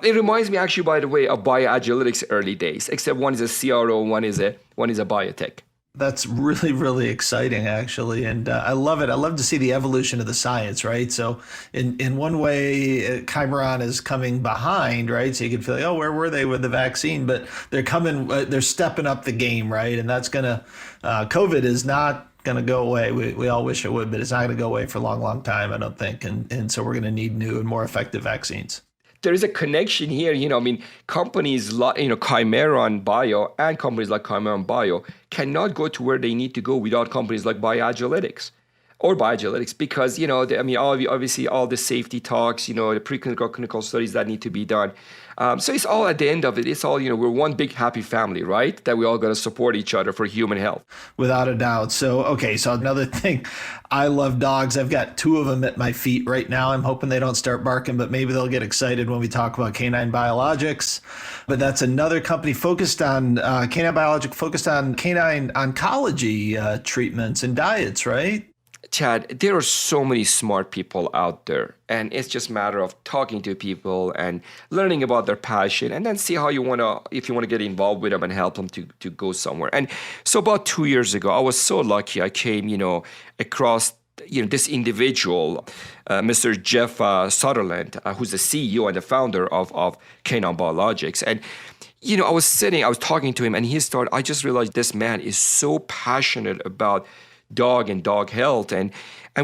It reminds me actually, by the way, of BioAgilytix early days, except one is a CRO, one is a biotech. That's really, really exciting, actually. And I love it. I love to see the evolution of the science, right? So in one way, Chimeron is coming behind, right? So you can feel like, where were they with the vaccine? But they're stepping up the game, right? And that's COVID is not going to go away. We all wish it would, but it's not going to go away for a long, long time, I don't think. And so we're going to need new and more effective vaccines. There is a connection here, companies like, Chimeron Bio and companies like Chimeron Bio cannot go to where they need to go without companies like BioAgilytix because, obviously all the safety talks, the preclinical, clinical studies that need to be done. So it's all at the end of it. It's all, we're one big happy family, right? That we all got to support each other for human health. Without a doubt. So another thing, I love dogs. I've got 2 of them at my feet right now. I'm hoping they don't start barking, but maybe they'll get excited when we talk about Canine BioAgilytix. But that's another company focused on Canine BioAgilytix, focused on canine oncology treatments and diets, right? Chad, there are so many smart people out there, and it's just a matter of talking to people and learning about their passion, and then see how if you want to get involved with them and help them to go somewhere. And so about 2 years ago, I was so lucky. I came, across this individual, Mr. Jeff Sutherland, who's the CEO and the founder of Canine BioAgilytix. And I was talking to him, and I just realized this man is so passionate about dog and dog health. And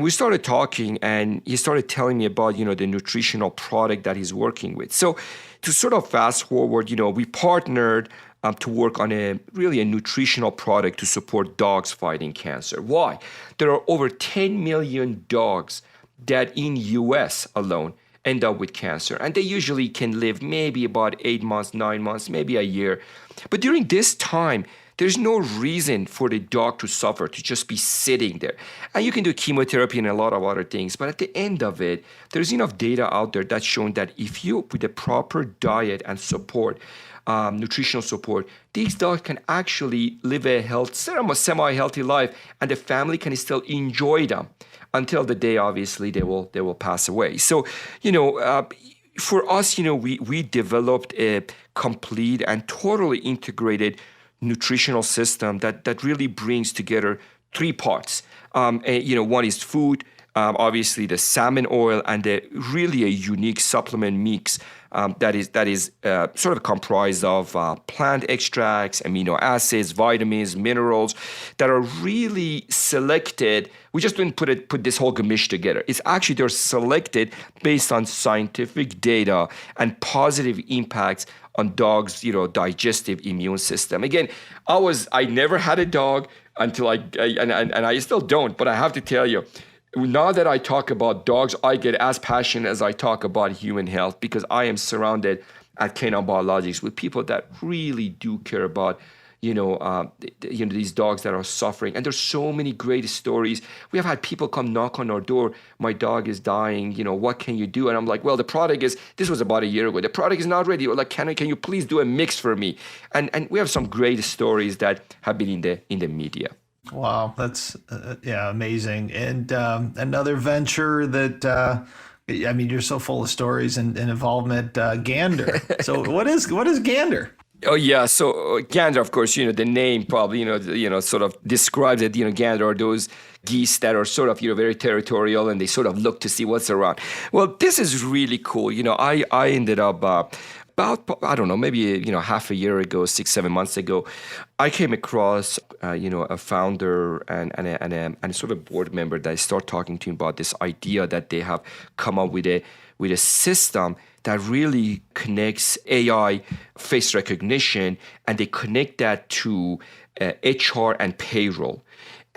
we started talking, and he started telling me about, the nutritional product that he's working with. So to sort of fast forward, we partnered to work on a nutritional product to support dogs fighting cancer. Why? There are over 10 million dogs that in US alone end up with cancer. And they usually can live maybe about 8 months, 9 months, maybe a year. But during this time, there's no reason for the dog to suffer, to just be sitting there. And you can do chemotherapy and a lot of other things. But at the end of it, there's enough data out there that's shown that if you, with the proper diet and support, nutritional support, these dogs can actually live a semi-healthy life, and the family can still enjoy them until the day, obviously, they will pass away. So, for us, we developed a complete and totally integrated nutritional system that really brings together three parts. One is food, obviously the salmon oil, and really a unique supplement mix that is sort of comprised of plant extracts, amino acids, vitamins, minerals that are really selected. We just didn't put this whole gamish together. It's actually they're selected based on scientific data and positive impacts on dogs' digestive immune system. Again, I never had a dog until I still don't, but I have to tell you, now that I talk about dogs, I get as passionate as I talk about human health, because I am surrounded at Canine Biologics with people that really do care about these dogs that are suffering. And there's so many great stories. We have had people come knock on our door. My dog is dying. What can you do? And I'm like, well, the product is, this was about a year ago. The product is not ready. Or like, can you please do a mix for me? And we have some great stories that have been in the media. Wow, that's amazing. And another venture that you're so full of stories and involvement. Gander. So what is Gander? Oh yeah, so gander, of course, the name probably sort of describes it. Gander are those geese that are sort of very territorial, and they sort of look to see what's around. Well, this is really cool. I ended up about, I don't know, maybe half a year ago, 6-7 months ago, I came across a founder and a sort of board member that I start talking to him about this idea that they have come up with a system that really connects AI face recognition, and they connect that to HR and payroll.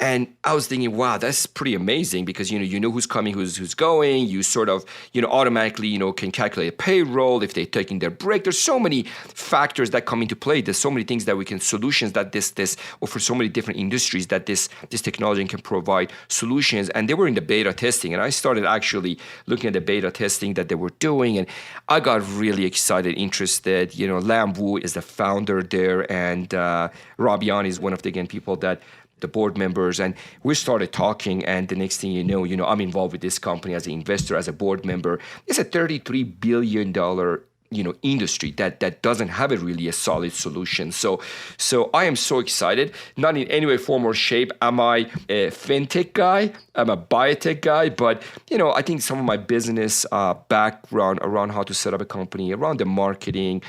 And I was thinking, wow, that's pretty amazing, because you know who's coming, who's going. You sort of automatically can calculate payroll if they're taking their break. There's so many factors that come into play. There's so many things that solutions that this or for so many different industries that this technology can provide solutions. And they were in the beta testing, and I started actually looking at the beta testing that they were doing, and I got really excited, interested. Lam Wu is the founder there, and Rob Yan is one of the people that the board members, and we started talking, and the next thing you know, I'm involved with this company as an investor, as a board member. It's a $33 billion industry that doesn't have a solid solution. So I am so excited. Not in any way, form, or shape am I a fintech guy. I'm a biotech guy, but I think some of my business background around how to set up a company, around the marketing,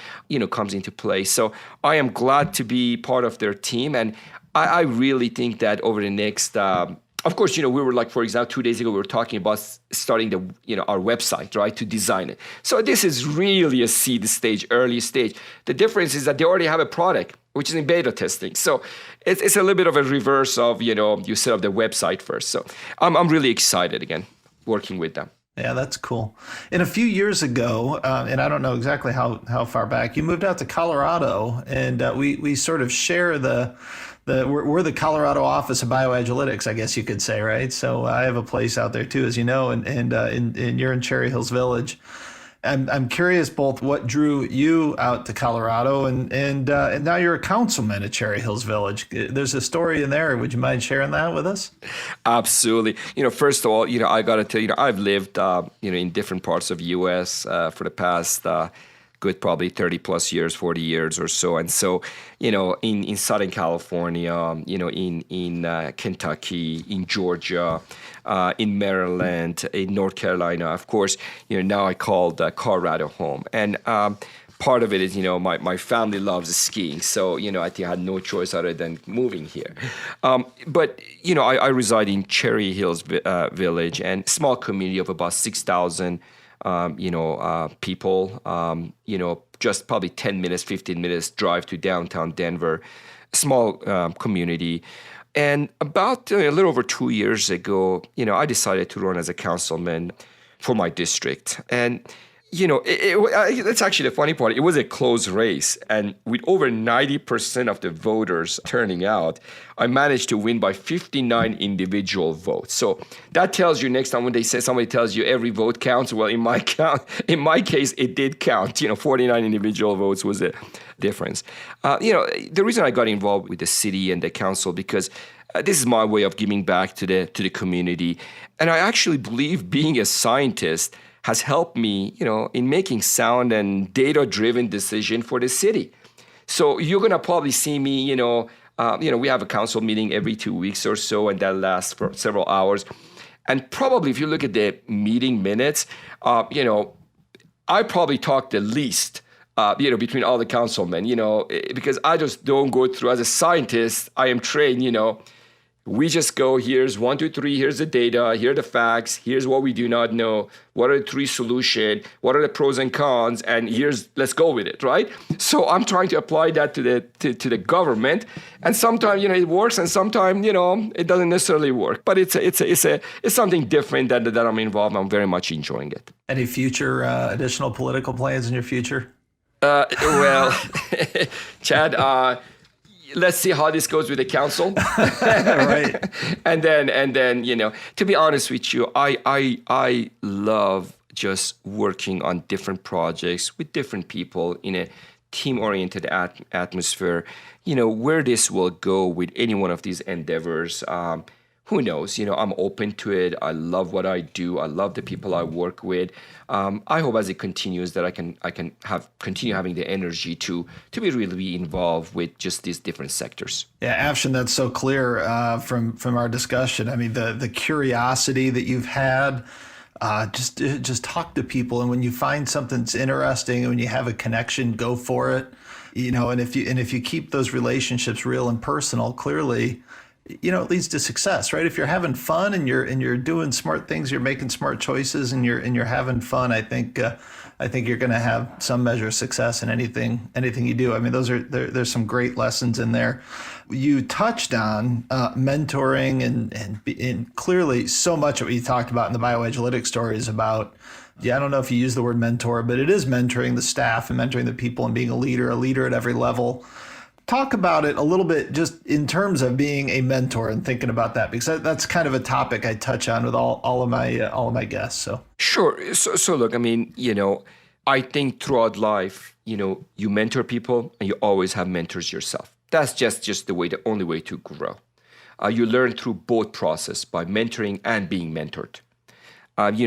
comes into play. So I am glad to be part of their team, and I really think that over the next, of course, we were like, for example, 2 days ago, we were talking about starting our website, right, to design it. So this is really a seed stage, early stage. The difference is that they already have a product, which is in beta testing. So it's a little bit of a reverse of, you set up the website first. So I'm really excited, again, working with them. Yeah, that's cool. And a few years ago, and I don't know exactly how far back, you moved out to Colorado, and we sort of share we're the Colorado office of BioAgilytix, I guess you could say, right? So I have a place out there too, as you know, and you're in Cherry Hills Village. I'm curious both what drew you out to Colorado, and now you're a councilman at Cherry Hills Village. There's a story in there. Would you mind sharing that with us? Absolutely. First of all, I got to tell you, I've lived, in different parts of U.S. For the past good probably 30 plus years, 40 years or so. And so, in Southern California, in Kentucky, in Georgia, in Maryland, in North Carolina, of course, now I call Colorado home. And part of it is, my family loves skiing. So, I think I had no choice other than moving here. But, I reside in Cherry Hills Village, and small community of about 6,000, people, just probably 10 minutes, 15 minutes drive to downtown Denver, small community. And about a little over 2 years ago, I decided to run as a councilman for my district. And, that's actually the funny part. It was a close race. And with over 90% of the voters turning out, I managed to win by 59 individual votes. So that tells you next time when somebody tells you every vote counts, well, in my case, it did count. 49 individual votes was the difference. The reason I got involved with the city and the council, because this is my way of giving back to the community. And I actually believe being a scientist has helped me, in making sound and data-driven decision for the city. So you're going to probably see me, we have a council meeting every 2 weeks or so, and that lasts for several hours. And probably if you look at the meeting minutes, I probably talk the least, between all the councilmen, because I just don't go through. As a scientist, I am trained, we just go, here's 1, 2, 3, here's the data, here are the facts, here's what we do not know, what are the 3 solutions, what are the pros and cons, and let's go with it, right? So I'm trying to apply that to the government, and sometimes, it works, and sometimes, it doesn't necessarily work. But it's something different that I'm involved. I'm very much enjoying it. Any future additional political plans in your future? Well, Chad, let's see how this goes with the council. Right. And then, to be honest with you, I love just working on different projects with different people in a team-oriented atmosphere. Where this will go with any one of these endeavors, who knows? I'm open to it. I love what I do. I love the people I work with. I hope as it continues that I can continue having the energy to be really involved with just these different sectors. Yeah, Afshin, that's so clear from our discussion. I mean, the curiosity that you've had, just talk to people, and when you find something that's interesting and when you have a connection, go for it. And if you keep those relationships real and personal, clearly, it leads to success, right? If you're having fun and you're doing smart things, you're making smart choices, and you're having fun, I think you're going to have some measure of success in anything you do. I mean, there's some great lessons in there. You touched on mentoring and clearly so much of what you talked about in the BioAgilytix story is about. Yeah, I don't know if you use the word mentor, but it is mentoring the staff and mentoring the people and being a leader at every level. Talk about it a little bit just in terms of being a mentor and thinking about that, because that's kind of a topic I touch on with all of my guests. So sure. So look, I mean, I think throughout life, you mentor people and you always have mentors yourself. That's just the only way to grow. You learn through both process by mentoring and being mentored.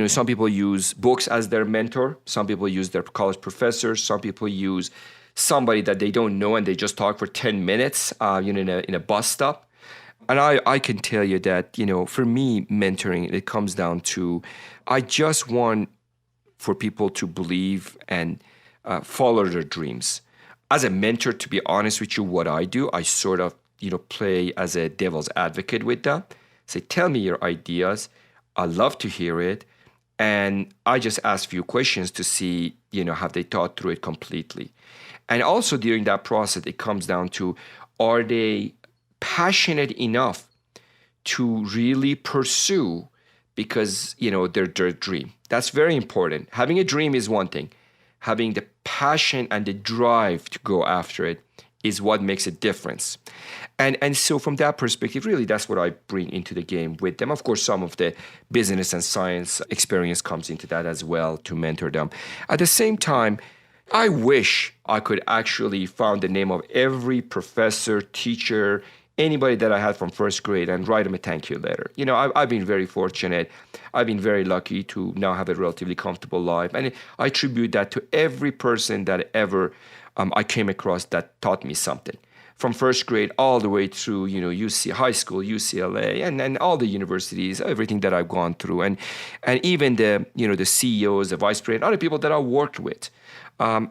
Some people use books as their mentor. Some people use their college professors. Some people use somebody that they don't know and they just talk for 10 minutes, in a bus stop. And I can tell you that, for me, mentoring, it comes down to, I just want for people to believe and follow their dreams. As a mentor, to be honest with you, what I do, I sort of, play as a devil's advocate with them. Say, tell me your ideas. I love to hear it. And I just ask a few questions to see, have they thought through it completely. And also during that process, it comes down to, are they passionate enough to really pursue because, their dream? That's very important. Having a dream is one thing. Having the passion and the drive to go after it is what makes a difference. And so from that perspective, really, that's what I bring into the game with them. Of course, some of the business and science experience comes into that as well to mentor them. At the same time, I wish I could actually find the name of every professor, teacher, anybody that I had from first grade and write them a thank you letter. I've been very fortunate. I've been very lucky to now have a relatively comfortable life. And I attribute that to every person that ever I came across that taught me something. from first grade all the way through, UC high school, UCLA, and all the universities, everything that I've gone through, and even the CEOs, the vice president, other people that I worked with.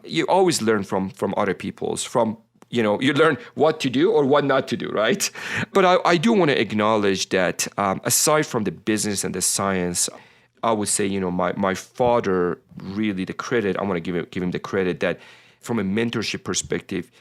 You always learn from other people's, you learn what to do or what not to do, right? But I do want to acknowledge that aside from the business and the science, I would say, my father, really the credit, I want to give him the credit that from a mentorship perspective,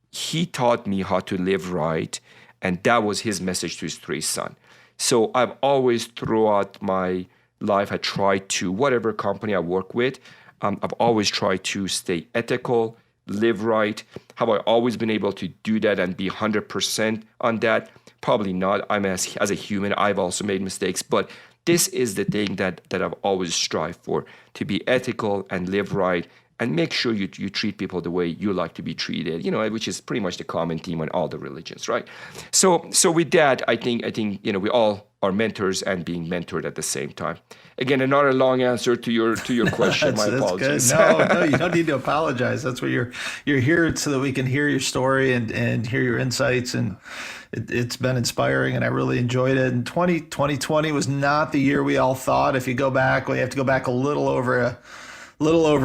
he taught me how to live right. And that was his message to his three sons. So I've always, throughout my life, I tried to, whatever company I work with, I've always tried to stay ethical, live right. Have I always been able to do that and be 100% on that? Probably not. As a human, I've also made mistakes, but this is the thing that I've always strived for, to be ethical and live right and make sure you treat people the way you like to be treated, which is pretty much the common theme in all the religions, right? So with that, I think we all are mentors and being mentored at the same time. Again, another long answer to your question. My apologies. Good. No, you don't need to apologize. That's what you're here so that we can hear your story and hear your insights, and it's been inspiring, and I really enjoyed it. And 2020 was not the year we all thought. If you go back, we have to go back a little over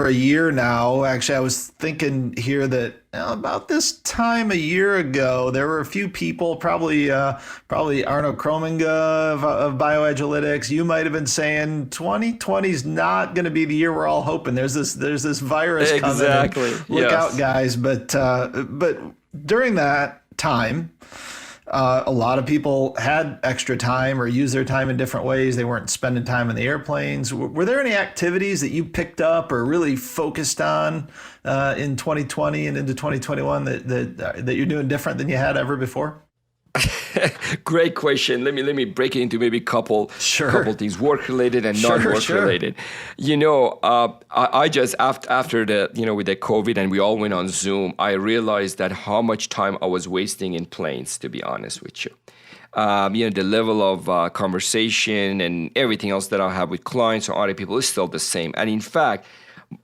a year now. Actually, I was thinking here that about this time a year ago, there were a few people, probably Arno Krominga of BioAgilytix. You might have been saying 2020 is not going to be the year we're all hoping. There's this virus coming. Exactly. Look out, guys. But during that time, a lot of people had extra time or used their time in different ways. They weren't spending time in the airplanes. Were there any activities that you picked up or really focused on in 2020 and into 2021 that you're doing different than you had ever before? Great question. Let me break it into maybe couple things, work related and non-work related. I just after the with the COVID and we all went on Zoom, I realized that how much time I was wasting in planes, to be honest with you. The level of conversation and everything else that I have with clients or other people is still the same. And in fact,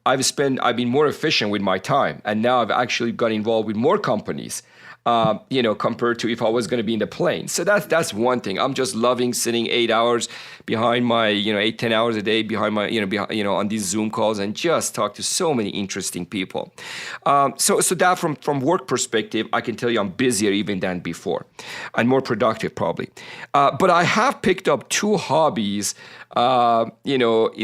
I've been more efficient with my time, and now I've actually got involved with more companies. Compared to if I was going to be in the plane. So that's one thing. I'm just loving sitting 8 hours behind my, 8-10 hours a day behind my, on these Zoom calls and just talk to so many interesting people. So that from work perspective, I can tell you I'm busier even than before and more productive probably. But I have picked up two hobbies, in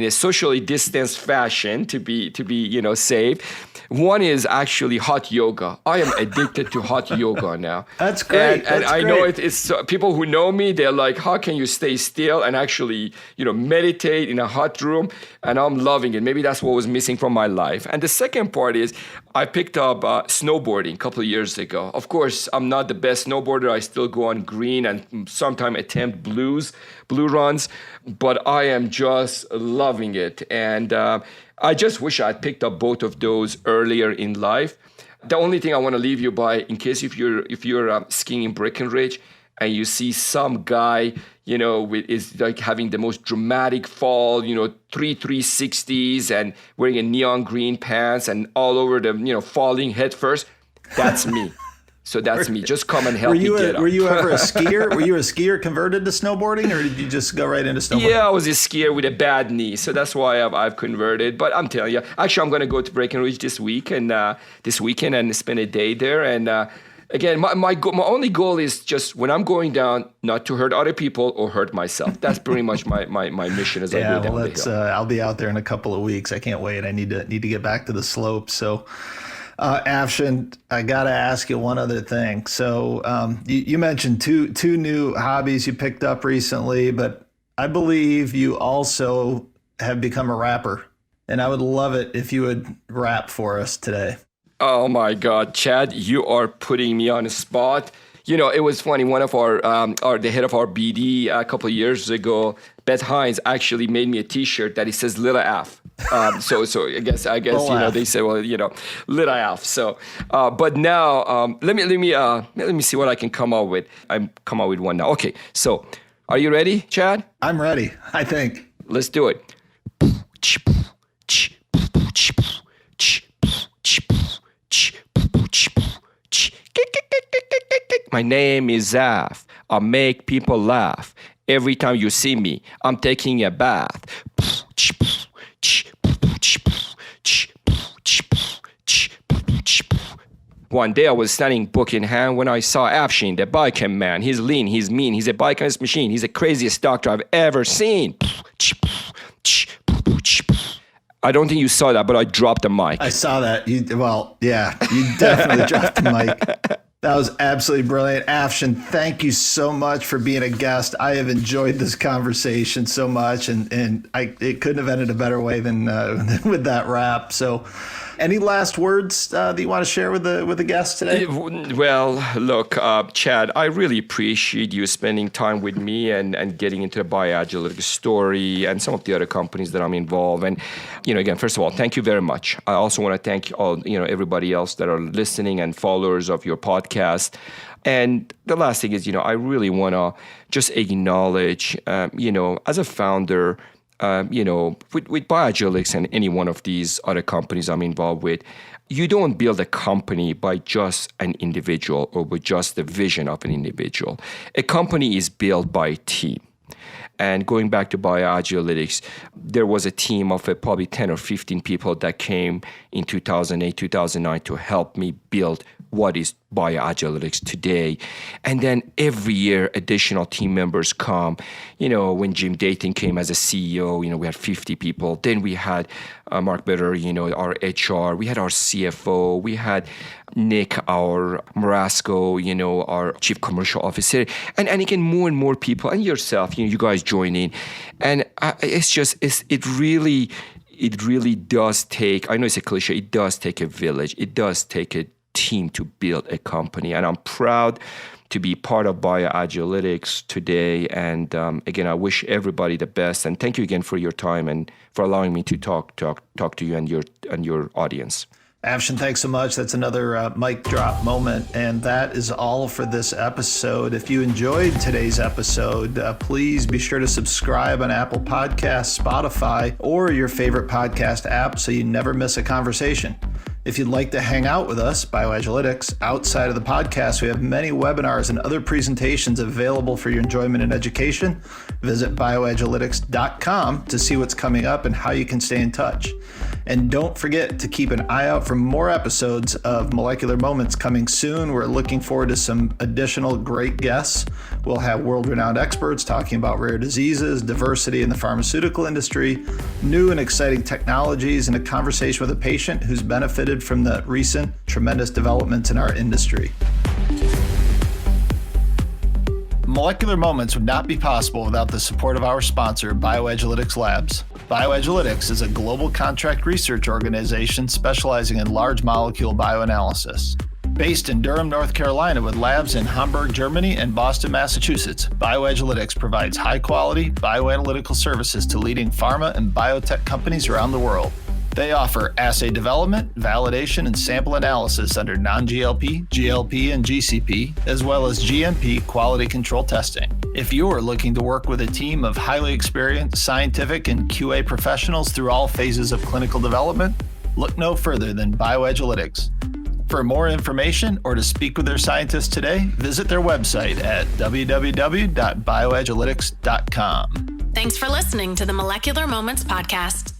a socially distanced fashion to be safe. One is actually hot yoga. I am addicted to hot yoga now. That's great. And I know it's people who know me, they're like, how can you stay still and actually, meditate in a hot room? And I'm loving it. Maybe that's what was missing from my life. And the second part is I picked up snowboarding a couple of years ago. Of course, I'm not the best snowboarder. I still go on green and sometimes attempt blue runs, but I am just loving it. And I just wish I had picked up both of those earlier in life. The only thing I want to leave you by, in case if you're skiing in Breckenridge and you see some guy, is like having the most dramatic fall, 360s and wearing a neon green pants and all over the, falling head first, that's me. So that's me. Just come and help me get up. Were you ever a skier? Were you a skier converted to snowboarding, or did you just go right into snowboarding? Yeah, I was a skier with a bad knee, so that's why I've converted. But I'm telling you, actually, I'm going to go to Breckenridge this weekend and spend a day there. And again, my only goal is just when I'm going down, not to hurt other people or hurt myself. That's pretty much my mission as I go down the hill. I'll be out there in a couple of weeks. I can't wait. I need to get back to the slopes. So. Afshin, I got to ask you one other thing. So you mentioned two new hobbies you picked up recently, but I believe you also have become a rapper. And I would love it if you would rap for us today. Oh, my God, Chad, you are putting me on a spot. It was funny. One of the head of our BD a couple of years ago, Beth Hines, actually made me a T-shirt that it says "Little Af." So I guess they say, well, Little Af. So, but now let me see what I can come up with. I'm come up with one now. Okay, so are you ready, Chad? I'm ready. I think. Let's do it. My name is Zaf. I make people laugh. Every time you see me, I'm taking a bath. One day I was standing book in hand when I saw Afshin, the biking man. He's lean, he's mean, he's a bike on his machine. He's the craziest doctor I've ever seen. I don't think you saw that, but I dropped the mic. I saw that. You definitely dropped the mic. That was absolutely brilliant. Afshin, thank you so much for being a guest. I have enjoyed this conversation so much, and it couldn't have ended a better way than with that wrap. So any last words that you want to share with the guests today? Well, look, Chad, I really appreciate you spending time with me and getting into the BioAgilytix story and some of the other companies that I'm involved. And, again, first of all, thank you very much. I also want to thank all, everybody else that are listening and followers of your podcast. And the last thing is, I really want to just acknowledge, as a founder, with BioAgilytix and any one of these other companies I'm involved with, you don't build a company by just an individual or with just the vision of an individual. A company is built by a team. And going back to BioAgilytix, there was a team of probably 10 or 15 people that came in 2008, 2009 to help me build what is BioAgilytix today. And then every year, additional team members come. When Jim Dayton came as a CEO, we had 50 people. Then we had Mark Better, our HR. We had our CFO. We had Nick, our Marasco, our chief commercial officer. And again, more and more people, and yourself, you guys join in. And it really does take, I know it's a cliche, it does take a village. It does take a team to build a company. And I'm proud to be part of BioAgilytix today. And again, I wish everybody the best. And thank you again for your time and for allowing me to talk to you and your audience. Afshin, thanks so much. That's another mic drop moment. And that is all for this episode. If you enjoyed today's episode, please be sure to subscribe on Apple Podcasts, Spotify, or your favorite podcast app so you never miss a conversation. If you'd like to hang out with us, BioAgilytix, outside of the podcast, we have many webinars and other presentations available for your enjoyment and education. Visit bioagilytix.com to see what's coming up and how you can stay in touch. And don't forget to keep an eye out for more episodes of Molecular Moments coming soon. We're looking forward to some additional great guests. We'll have world-renowned experts talking about rare diseases, diversity in the pharmaceutical industry, new and exciting technologies, and a conversation with a patient who's benefited from the recent tremendous developments in our industry. Molecular Moments would not be possible without the support of our sponsor, BioAgilytix Labs. BioAgilytix is a global contract research organization specializing in large molecule bioanalysis. Based in Durham, North Carolina, with labs in Hamburg, Germany, and Boston, Massachusetts, BioAgilytix provides high-quality bioanalytical services to leading pharma and biotech companies around the world. They offer assay development, validation, and sample analysis under non-GLP, GLP, and GCP, as well as GMP quality control testing. If you're looking to work with a team of highly experienced scientific and QA professionals through all phases of clinical development, look no further than BioAgilytix. For more information or to speak with their scientists today, visit their website at www.bioagilytix.com. Thanks for listening to the Molecular Moments podcast.